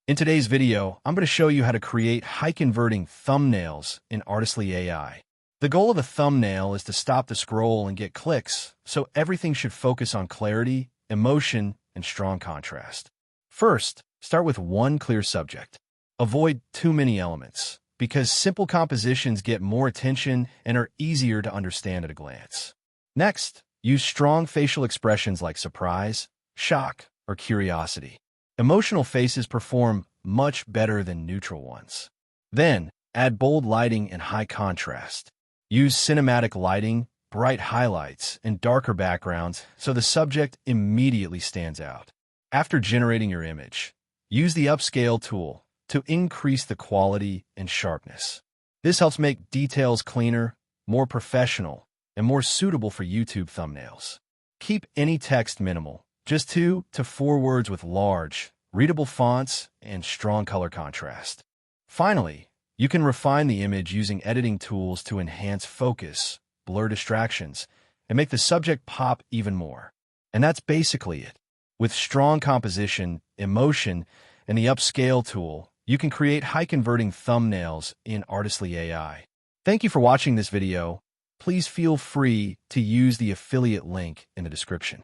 In today's video, I'm going to show you how to create high-converting thumbnails in Artistly AI. The goal of a thumbnail is to stop the scroll and get clicks, so everything should focus on clarity, emotion, and strong contrast. First, start with one clear subject. Avoid too many elements, because simple compositions get more attention and are easier to understand at a glance. Next, use strong facial expressions like surprise, shock, or curiosity. Emotional faces perform much better than neutral ones. Then, add bold lighting and high contrast. Use cinematic lighting, bright highlights, and darker backgrounds so the subject immediately stands out. After generating your image, use the Upscale tool to increase the quality and sharpness. This helps make details cleaner, more professional, and more suitable for YouTube thumbnails. Keep any text minimal, just 2 to 4 words with large, readable fonts and strong color contrast. Finally, you can refine the image using editing tools to enhance focus, blur distractions, and make the subject pop even more. And that's basically it. With strong composition, emotion, and the Upscale tool, you can create high-converting thumbnails in Artistly AI. Thank you for watching this video. Please feel free to use the affiliate link in the description.